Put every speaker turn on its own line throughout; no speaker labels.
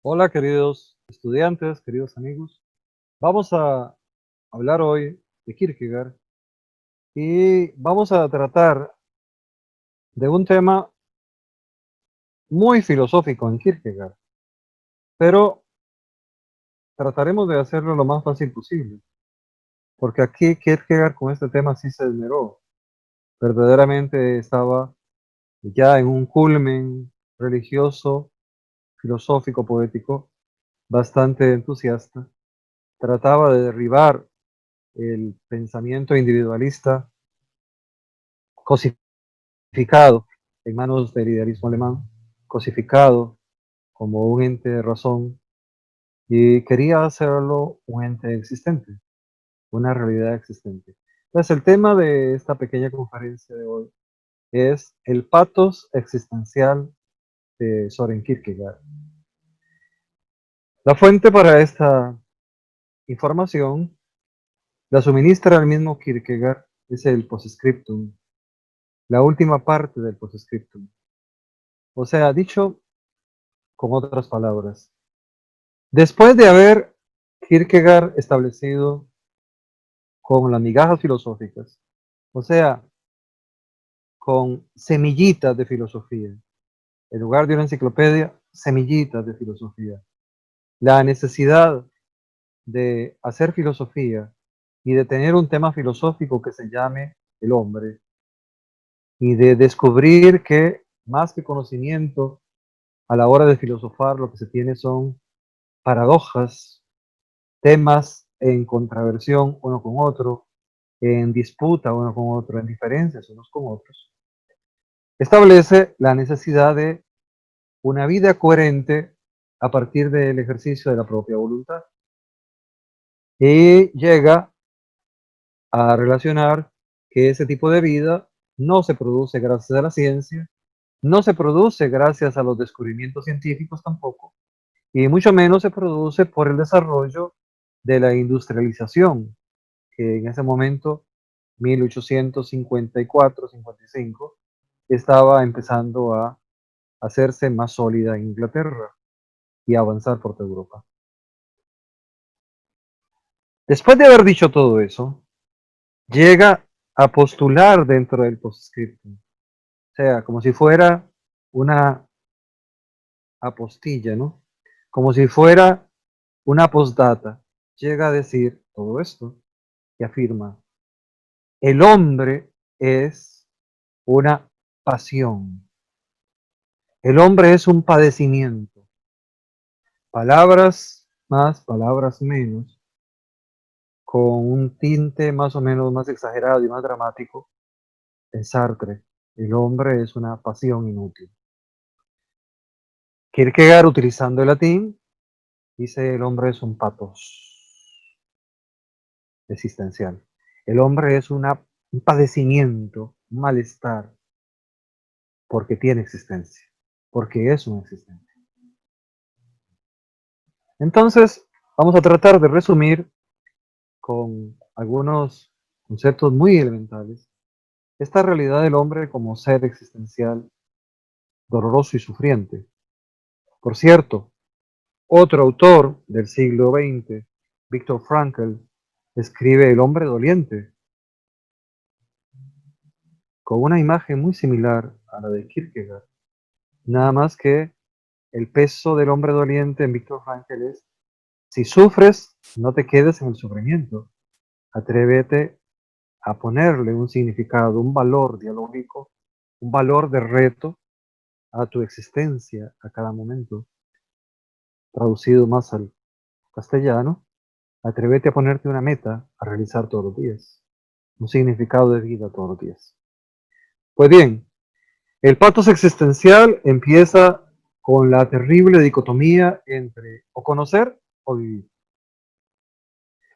Hola queridos estudiantes, queridos amigos. Vamos a hablar hoy de Kierkegaard y vamos a tratar de un tema muy filosófico en Kierkegaard, pero trataremos de hacerlo lo más fácil posible, porque aquí Kierkegaard con este tema sí se esmeró. Verdaderamente estaba ya en un culmen religioso, filosófico, poético, bastante entusiasta. Trataba de derribar el pensamiento individualista cosificado en manos del idealismo alemán, cosificado como un ente de razón, y quería hacerlo un ente existente, una realidad existente. Entonces, el tema de esta pequeña conferencia de hoy es el patos existencial de Soren Kierkegaard. La fuente para esta información la suministra el mismo Kierkegaard, es el postscriptum, la última parte del postscriptum. O sea, dicho con otras palabras, después de haber Kierkegaard establecido con las migajas filosóficas, o sea, con semillitas de filosofía, en lugar de una enciclopedia, semillitas de filosofía, la necesidad de hacer filosofía y de tener un tema filosófico que se llame el hombre, y de descubrir que más que conocimiento, a la hora de filosofar lo que se tiene son paradojas, temas en contraversión uno con otro, en disputa uno con otro, en diferencias unos con otros, establece la necesidad de una vida coherente a partir del ejercicio de la propia voluntad. Y llega a relacionar que ese tipo de vida no se produce gracias a la ciencia, no se produce gracias a los descubrimientos científicos tampoco, y mucho menos se produce por el desarrollo de la industrialización, que en ese momento, 1854-55, estaba empezando a hacerse más sólida en Inglaterra y a avanzar por toda Europa. Después de haber dicho todo eso, llega a postular dentro del postscriptum, o sea, como si fuera una apostilla, ¿no? Como si fuera una postdata. Llega a decir todo esto y afirma, el hombre es una pasión, el hombre es un padecimiento. Palabras más, palabras menos, con un tinte más o menos más exagerado y más dramático, en Sartre, el hombre es una pasión inútil. Kierkegaard, utilizando el latín, dice el hombre es un patos existencial. El hombre es un padecimiento, un malestar, porque tiene existencia, porque es un existente. Entonces, vamos a tratar de resumir con algunos conceptos muy elementales esta realidad del hombre como ser existencial, doloroso y sufriente. Por cierto, otro autor del siglo XX, Viktor Frankl, escribe El hombre doliente, con una imagen muy similar a la de Kierkegaard. Nada más que el peso del hombre doliente en Viktor Frankl es, si sufres, no te quedes en el sufrimiento. Atrévete a ponerle un significado, un valor dialógico, un valor de reto a tu existencia a cada momento. Traducido más al castellano, atrévete a ponerte una meta a realizar todos los días, un significado de vida todos los días. Pues bien, el patos existencial empieza con la terrible dicotomía entre o conocer o vivir.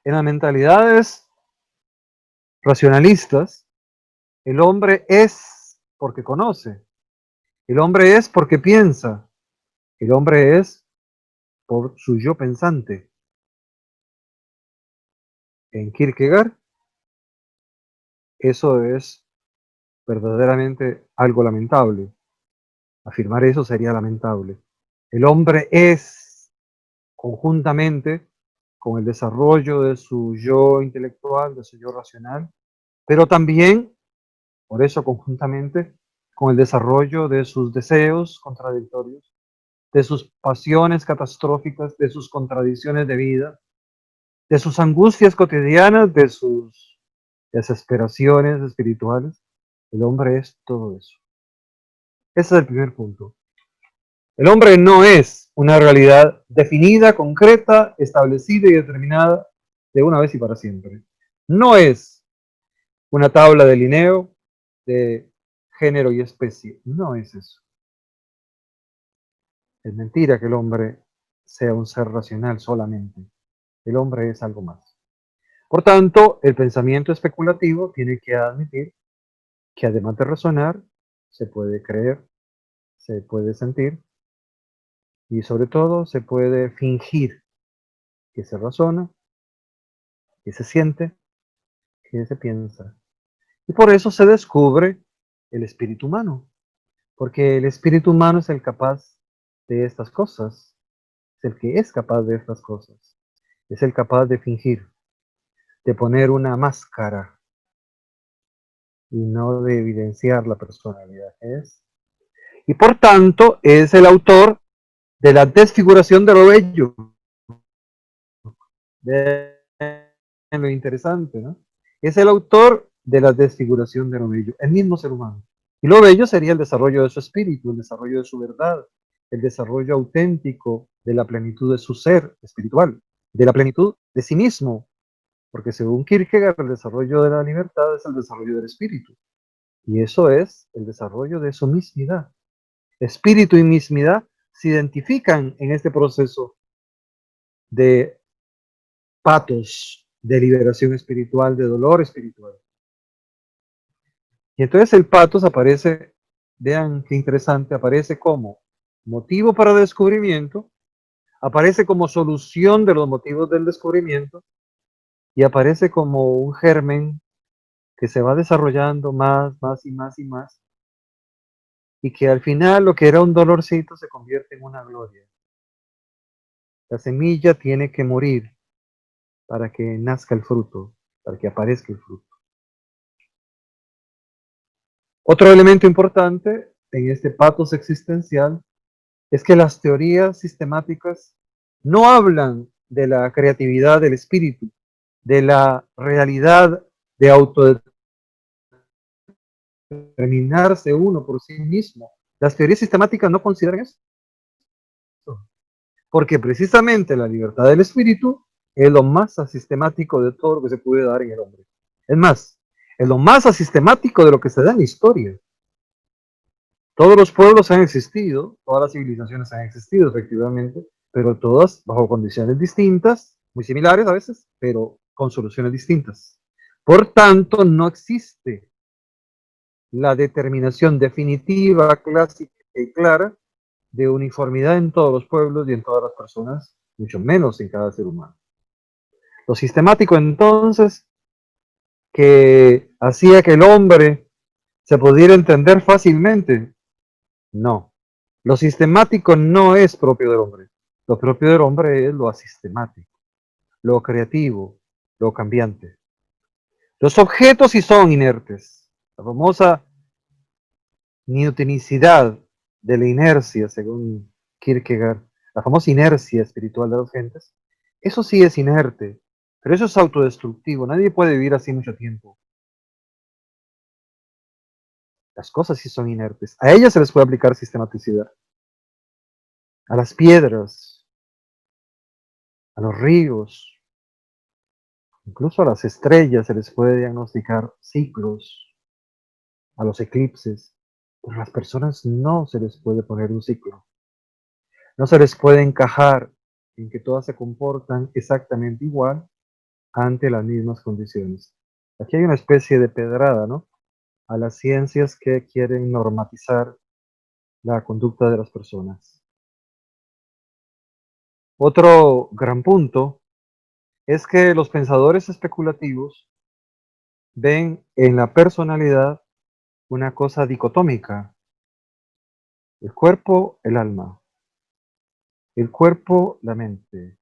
En las mentalidades racionalistas, el hombre es porque conoce, el hombre es porque piensa, el hombre es por su yo pensante. En Kierkegaard, eso es verdaderamente algo lamentable. Afirmar eso sería lamentable. El hombre es conjuntamente con el desarrollo de su yo intelectual, de su yo racional, pero también, por eso conjuntamente, con el desarrollo de sus deseos contradictorios, de sus pasiones catastróficas, de sus contradicciones de vida, de sus angustias cotidianas, de sus desesperaciones espirituales. El hombre es todo eso. Ese es el primer punto. El hombre no es una realidad definida, concreta, establecida y determinada de una vez y para siempre. No es una tabla de Linneo de género y especie. No es eso. Es mentira que el hombre sea un ser racional solamente. El hombre es algo más. Por tanto, el pensamiento especulativo tiene que admitir que además de razonar, se puede creer, se puede sentir y sobre todo se puede fingir que se razona, que se siente, que se piensa. Y por eso se descubre el espíritu humano, porque el espíritu humano es el capaz de estas cosas, es el que es capaz de estas cosas, es el capaz de fingir, de poner una máscara y no de evidenciar la personalidad que es. Y por tanto es el autor de la desfiguración de lo bello. De lo interesante, ¿no? Es el autor de la desfiguración de lo bello, el mismo ser humano. Y lo bello sería el desarrollo de su espíritu, el desarrollo de su verdad, el desarrollo auténtico de la plenitud de su ser espiritual, de la plenitud de sí mismo, porque según Kierkegaard, el desarrollo de la libertad es el desarrollo del espíritu. Y eso es el desarrollo de su mismidad. Espíritu y mismidad se identifican en este proceso de patos, de liberación espiritual, de dolor espiritual. Y entonces el patos aparece, vean qué interesante, aparece como motivo para descubrimiento, aparece como solución de los motivos del descubrimiento y aparece como un germen que se va desarrollando más y más y más y que al final lo que era un dolorcito se convierte en una gloria. La semilla tiene que morir para que nazca el fruto, para que aparezca el fruto. Otro elemento importante en este patos existencial es que las teorías sistemáticas no hablan de la creatividad del espíritu, de la realidad de autodeterminarse uno por sí mismo. Las teorías sistemáticas no consideran eso, porque precisamente la libertad del espíritu es lo más asistemático de todo lo que se puede dar en el hombre. Es más, es lo más asistemático de lo que se da en la historia. Todos los pueblos han existido, todas las civilizaciones han existido, efectivamente, pero todas bajo condiciones distintas, muy similares a veces, pero con soluciones distintas. Por tanto, no existe la determinación definitiva, clásica y clara de uniformidad en todos los pueblos y en todas las personas, mucho menos en cada ser humano. Lo sistemático entonces que hacía que el hombre se pudiera entender fácilmente, no. Lo sistemático no es propio del hombre. Lo propio del hombre es lo asistemático, lo creativo, lo cambiante. Los objetos sí son inertes. La famosa newtonicidad de la inercia, según Kierkegaard, la famosa inercia espiritual de las gentes, eso sí es inerte, pero eso es autodestructivo. Nadie puede vivir así mucho tiempo. Las cosas sí son inertes. A ellas se les puede aplicar sistematicidad. A las piedras, a los ríos, incluso a las estrellas se les puede diagnosticar ciclos, a los eclipses, pero a las personas no se les puede poner un ciclo. No se les puede encajar en que todas se comportan exactamente igual ante las mismas condiciones. Aquí hay una especie de pedrada, ¿no? A las ciencias que quieren normatizar la conducta de las personas. Otro gran punto es que los pensadores especulativos ven en la personalidad una cosa dicotómica, el cuerpo, el alma. el cuerpo, la mente.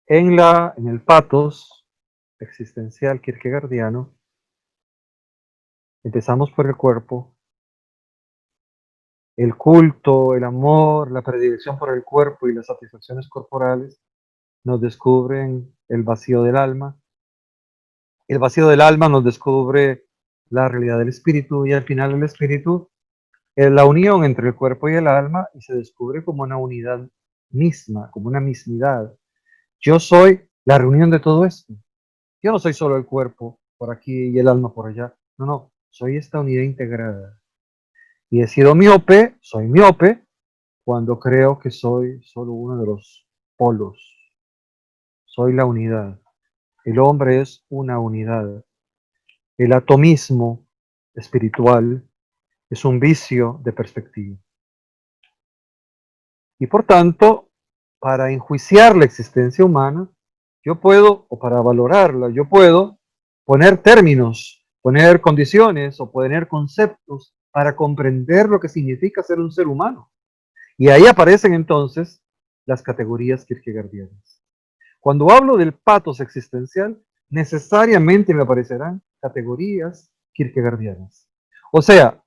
En el pathos existencial kierkegaardiano, empezamos por el cuerpo, el culto, el amor, la predilección por el cuerpo y las satisfacciones corporales nos descubren el vacío del alma. El vacío del alma nos descubre la realidad del espíritu y al final el espíritu es la unión entre el cuerpo y el alma y se descubre como una unidad misma, como una mismidad. Yo soy la reunión de todo esto. Yo no soy solo el cuerpo por aquí y el alma por allá. No, no, soy esta unidad integrada. Y he sido miope, soy miope, cuando creo que soy solo uno de los polos. Soy la unidad. El hombre es una unidad. El atomismo espiritual es un vicio de perspectiva. Y por tanto, para enjuiciar la existencia humana, yo puedo, o para valorarla, yo puedo poner términos, poner condiciones o poner conceptos para comprender lo que significa ser un ser humano. Y ahí aparecen entonces las categorías kierkegaardianas. Cuando hablo del pathos existencial, necesariamente me aparecerán categorías kierkegaardianas. O sea,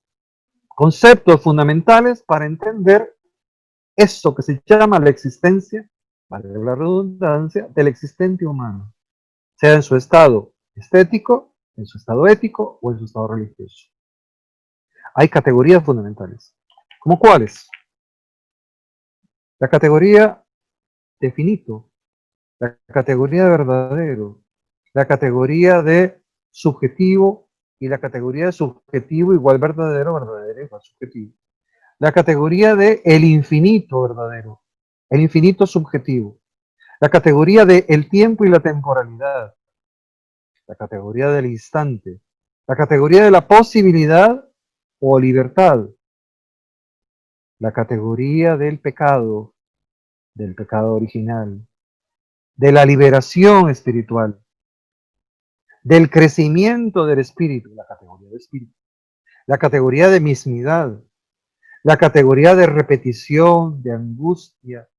conceptos fundamentales para entender eso que se llama la existencia, vale la redundancia, del existente humano, sea en su estado estético, en su estado ético o en su estado religioso. Hay categorías fundamentales. ¿Cómo cuáles? La categoría de finito, la categoría de verdadero, la categoría de subjetivo y la categoría de subjetivo igual verdadero, verdadero igual subjetivo. La categoría de el infinito verdadero, el infinito subjetivo. La categoría de el tiempo y la temporalidad. La categoría del instante. La categoría de la posibilidad o libertad. La categoría del pecado original. De la liberación espiritual. Del crecimiento del espíritu. La categoría de espíritu. La categoría de mismidad. La categoría de repetición, de angustia,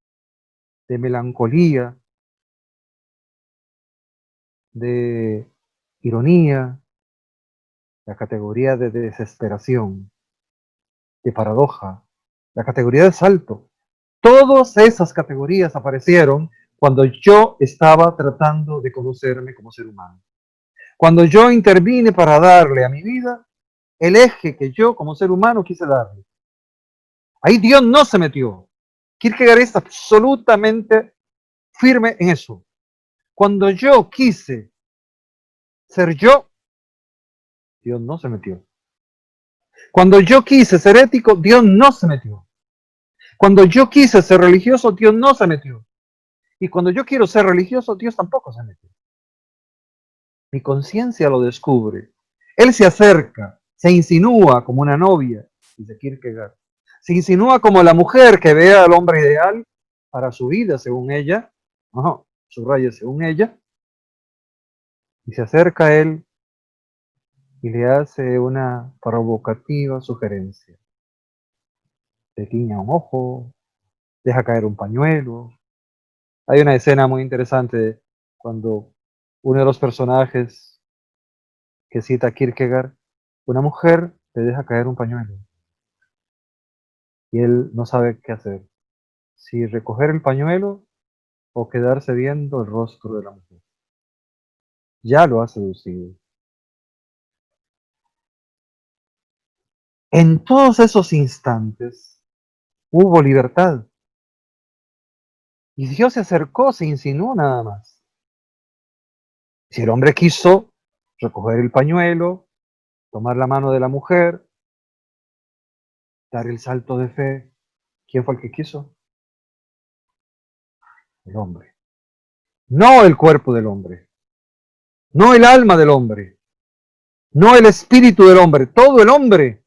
de melancolía, de ironía, la categoría de desesperación, de paradoja, la categoría de salto. Todas esas categorías aparecieron cuando yo estaba tratando de conocerme como ser humano. Cuando yo intervine para darle a mi vida el eje que yo como ser humano quise darle. Ahí Dios no se metió. Kierkegaard es absolutamente firme en eso. Cuando yo quise ser yo, Dios no se metió. Cuando yo quise ser ético, Dios no se metió. Cuando yo quise ser religioso, Dios no se metió. Y cuando yo quiero ser religioso, Dios tampoco se metió. Mi conciencia lo descubre. Él se acerca, se insinúa como una novia, dice Kierkegaard. Se insinúa como la mujer que ve al hombre ideal para su vida, según ella, subraya según ella, y se acerca a él y le hace una provocativa sugerencia. Le guiña un ojo, deja caer un pañuelo. Hay una escena muy interesante cuando uno de los personajes que cita Kierkegaard, una mujer le deja caer un pañuelo y él no sabe qué hacer, si recoger el pañuelo o quedarse viendo el rostro de la mujer. Ya lo ha seducido. En todos esos instantes hubo libertad y Dios se acercó, se insinuó nada más. Si el hombre quiso recoger el pañuelo, tomar la mano de la mujer, dar el salto de fe, ¿quién fue el que quiso? El hombre. No el cuerpo del hombre, no el alma del hombre, no el espíritu del hombre, todo el hombre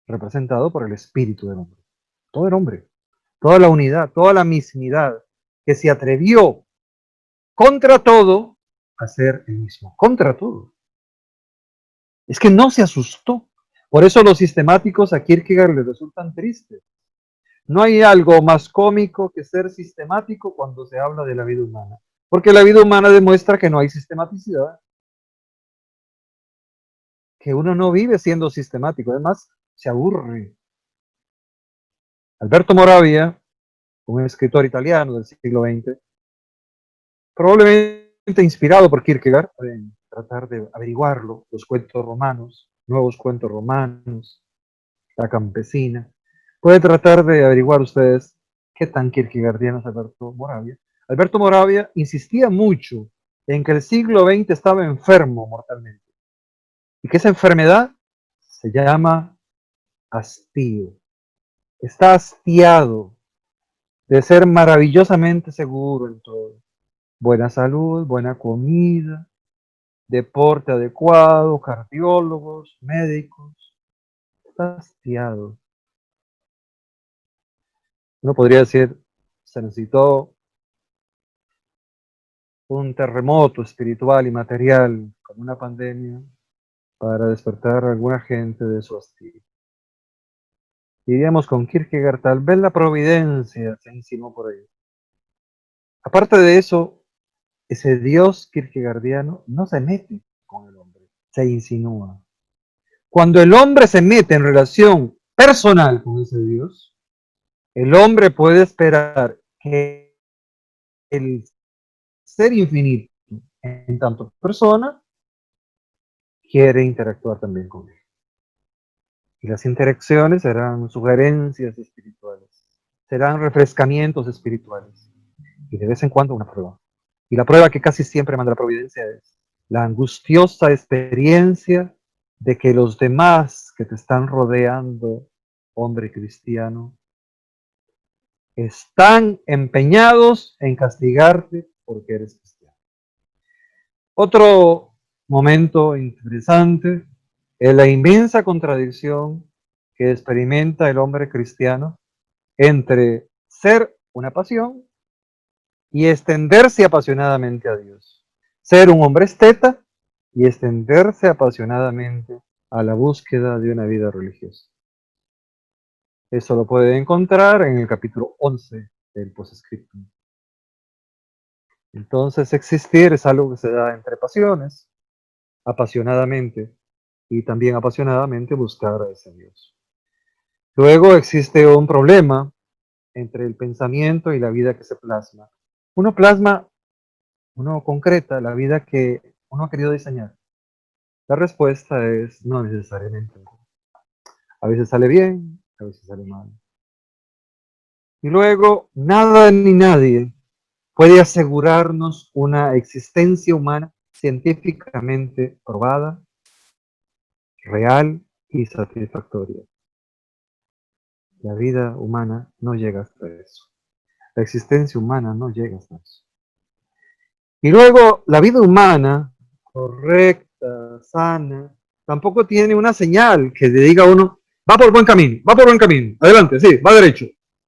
representado por el espíritu del hombre. Todo el hombre, toda la unidad, toda la mismidad que se atrevió contra todo a ser el mismo, contra todo. Es que no se asustó. Por eso los sistemáticos a Kierkegaard les resultan tristes. No hay algo más cómico que ser sistemático cuando se habla de la vida humana, porque la vida humana demuestra que no hay sistematicidad, que uno no vive siendo sistemático, además se aburre. Alberto Moravia, un escritor italiano del siglo XX, probablemente inspirado por Kierkegaard, en tratar de averiguarlo, los cuentos romanos, nuevos cuentos romanos, la campesina. Puede tratar de averiguar ustedes qué tan kierkegaardiano es Alberto Moravia. Alberto Moravia insistía mucho en que el siglo XX estaba enfermo mortalmente y que esa enfermedad se llama hastío. Está hastiado de ser maravillosamente seguro en todo. Buena salud, buena comida, deporte adecuado, cardiólogos, médicos. Está hastiado. Uno podría decir, se necesitó un terremoto espiritual y material, como una pandemia, para despertar a alguna gente de su hastío. Diríamos con Kierkegaard, tal vez la providencia se insinuó por ahí. Aparte de eso, ese Dios kierkegaardiano no se mete con el hombre, se insinúa. Cuando el hombre se mete en relación personal con ese Dios, el hombre puede esperar que el ser infinito, en tanto persona, quiere interactuar también con él. Y las interacciones serán sugerencias espirituales, serán refrescamientos espirituales y de vez en cuando una prueba. Y la prueba que casi siempre manda la providencia es la angustiosa experiencia de que los demás que te están rodeando, hombre cristiano, están empeñados en castigarte porque eres cristiano. Otro momento interesante es la inmensa contradicción que experimenta el hombre cristiano entre ser una pasión y extenderse apasionadamente a Dios. Ser un hombre esteta y extenderse apasionadamente a la búsqueda de una vida religiosa. Eso lo puede encontrar en el capítulo 11 del Postscriptum. Entonces, existir es algo que se da entre pasiones, apasionadamente, y también apasionadamente buscar a ese Dios. Luego existe un problema entre el pensamiento y la vida que se plasma. Uno plasma, uno concreta la vida que uno ha querido diseñar. La respuesta es no necesariamente. A veces sale bien, a veces sale mal. Y luego, nada ni nadie puede asegurarnos una existencia humana científicamente probada, real y satisfactoria. La vida humana no llega hasta eso. La existencia humana no llega hasta eso. Y luego, la vida humana, correcta, sana, tampoco tiene una señal que le diga a uno, va por buen camino, adelante, sí, va derecho,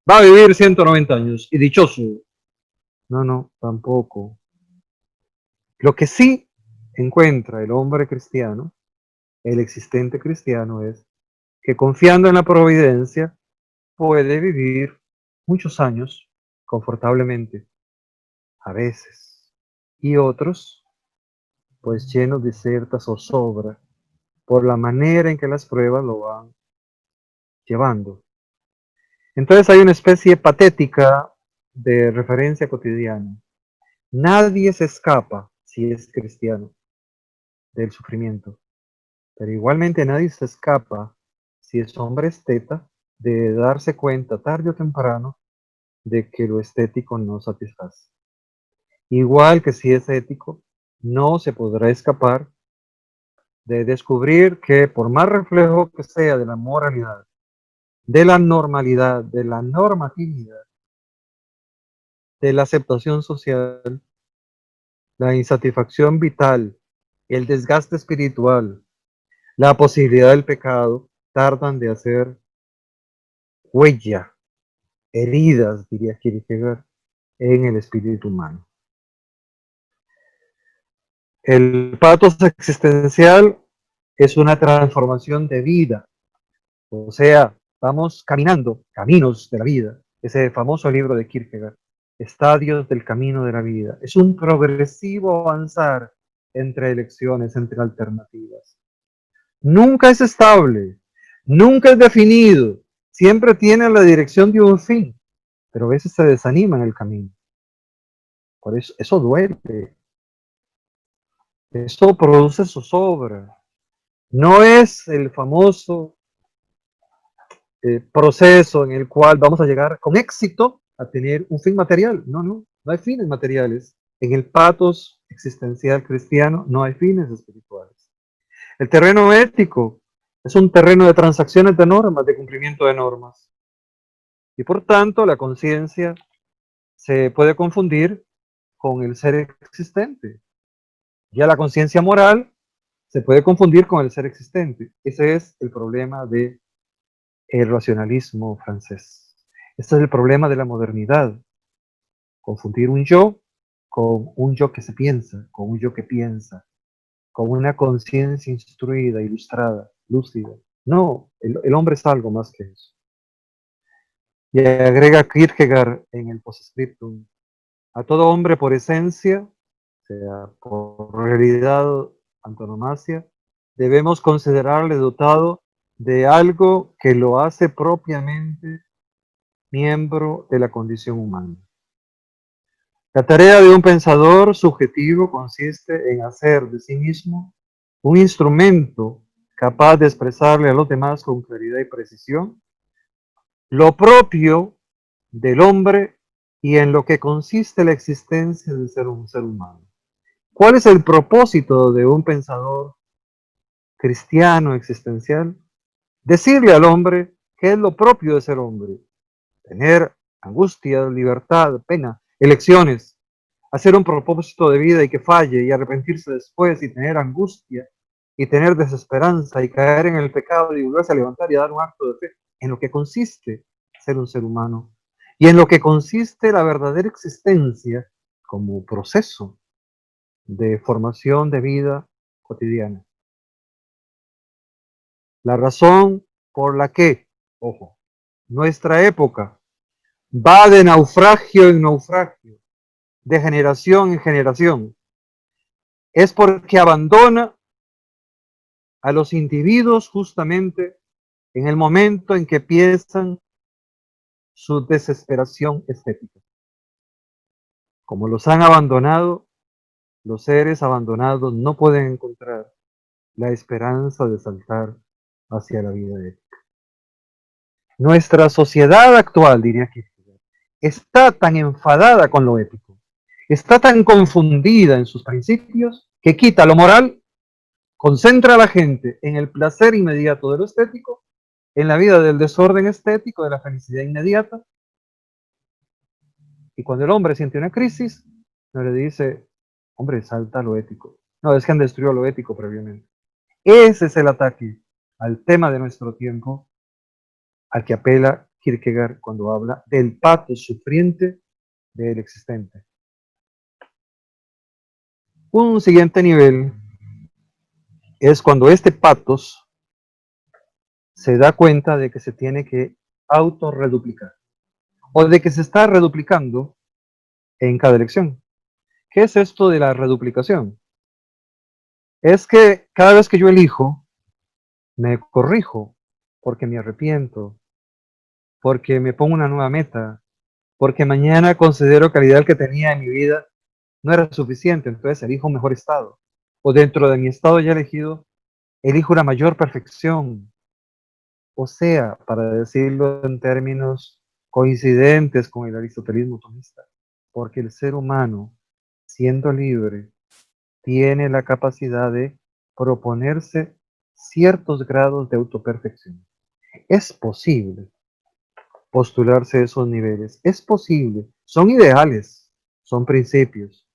va a vivir 190 años y dichoso. No, no, tampoco. Lo que sí encuentra el hombre cristiano, el existente cristiano, es que confiando en la providencia puede vivir muchos años confortablemente, a veces, y otros pues llenos de cierta zozobra por la manera en que las pruebas lo van llevando. Entonces hay una especie patética de referencia cotidiana. Nadie se escapa, si es cristiano, del sufrimiento, pero igualmente nadie se escapa, si es hombre esteta, de darse cuenta tarde o temprano de que lo estético no satisface. Igual que si es ético, no se podrá escapar de descubrir que por más reflejo que sea de la moralidad, de la normalidad, de la normatividad, de la aceptación social, la insatisfacción vital, el desgaste espiritual, la posibilidad del pecado, tardan de hacer huella, heridas, diría Kierkegaard, en el espíritu humano. El pathos existencial es una transformación de vida, o sea, Vamos caminando, caminos de la vida, ese famoso libro de Kierkegaard, Estadios del camino de la vida. Es un progresivo avanzar entre elecciones, entre alternativas. Nunca es estable, nunca es definido, siempre tiene la dirección de un fin, pero a veces se desanima en el camino. Por eso duele, eso produce zozobra. No es el famoso proceso en el cual vamos a llegar con éxito a tener un fin material. No hay fines materiales. En el patos existencial cristiano no hay fines espirituales. El terreno ético es un terreno de transacciones de normas, de cumplimiento de normas. Y por tanto, la conciencia se puede confundir con el ser existente. Ya la conciencia moral se puede confundir con el ser existente. Ese es el problema del racionalismo francés. Este es el problema de la modernidad. Confundir un yo con un yo que se piensa, con un yo que piensa, con una conciencia instruida, ilustrada, lúcida. No, el hombre es algo más que eso. Y agrega Kierkegaard en el postscriptum, a todo hombre por esencia, o sea, por realidad antonomasia, debemos considerarle dotado de algo que lo hace propiamente miembro de la condición humana. La tarea de un pensador subjetivo consiste en hacer de sí mismo un instrumento capaz de expresarle a los demás con claridad y precisión lo propio del hombre y en lo que consiste la existencia de ser un ser humano. ¿Cuál es el propósito de un pensador cristiano existencial? Decirle al hombre qué es lo propio de ser hombre. Tener angustia, libertad, pena, elecciones, hacer un propósito de vida y que falle y arrepentirse después y tener angustia y tener desesperanza y caer en el pecado y volverse a levantar y a dar un acto de fe, en lo que consiste ser un ser humano y en lo que consiste la verdadera existencia como proceso de formación de vida cotidiana. La razón por la que, ojo, nuestra época va de naufragio en naufragio, de generación en generación, es porque abandona a los individuos justamente en el momento en que piensan su desesperación estética. Como los han abandonado, los seres abandonados no pueden encontrar la esperanza de saltar hacia la vida ética. Nuestra sociedad actual, diría Kierkegaard, está tan enfadada con lo ético, está tan confundida en sus principios, que quita lo moral, concentra a la gente en el placer inmediato de lo estético, en la vida del desorden estético, de la felicidad inmediata, y cuando el hombre siente una crisis, no le dice, hombre, salta lo ético. No, es que han destruido lo ético previamente. Ese es el ataque al tema de nuestro tiempo, al que apela Kierkegaard cuando habla del patos sufriente del existente. Un siguiente nivel es cuando este patos se da cuenta de que se tiene que autorreduplicar o de que se está reduplicando en cada elección. ¿Qué es esto de la reduplicación? Es que cada vez que yo elijo, me corrijo porque me arrepiento, porque me pongo una nueva meta, porque mañana considero que la idea que tenía en mi vida no era suficiente, entonces elijo un mejor estado. O dentro de mi estado ya elegido, elijo una mayor perfección. O sea, para decirlo en términos coincidentes con el aristotelismo tomista, porque el ser humano, siendo libre, tiene la capacidad de proponerse ciertos grados de autoperfección. Es posible postularse esos niveles, es posible, son ideales, son principios,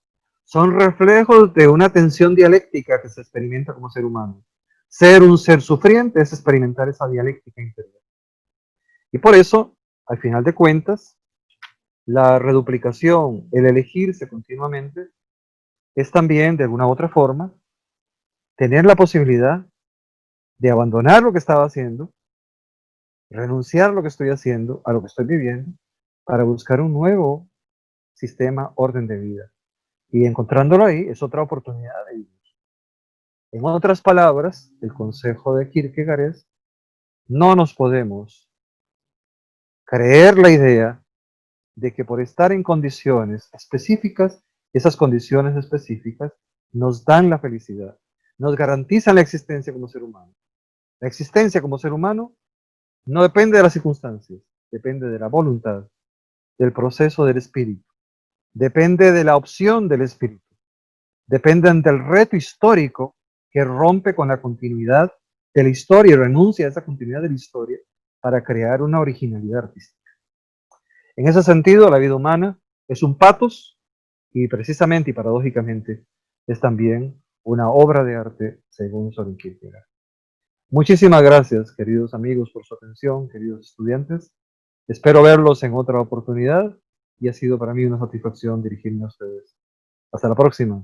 son reflejos de una tensión dialéctica que se experimenta como ser humano. Ser un ser sufriente es experimentar esa dialéctica interior. Y por eso, al final de cuentas, la reduplicación, el elegirse continuamente, es también, de alguna u otra forma, tener la posibilidad de abandonar lo que estaba haciendo, renunciar a lo que estoy haciendo, a lo que estoy viviendo, para buscar un nuevo sistema, orden de vida. Y encontrándolo ahí es otra oportunidad de vivir. En otras palabras, el consejo de Kierkegaard es: no nos podemos creer la idea de que por estar en condiciones específicas, esas condiciones específicas nos dan la felicidad, nos garantizan la existencia como ser humano. La existencia como ser humano no depende de las circunstancias, depende de la voluntad, del proceso del espíritu, depende de la opción del espíritu, depende del reto histórico que rompe con la continuidad de la historia y renuncia a esa continuidad de la historia para crear una originalidad artística. En ese sentido, la vida humana es un patos y precisamente y paradójicamente es también una obra de arte según Soren Kierkegaard. Muchísimas gracias, queridos amigos, por su atención, queridos estudiantes. Espero verlos en otra oportunidad y ha sido para mí una satisfacción dirigirme a ustedes. Hasta la próxima.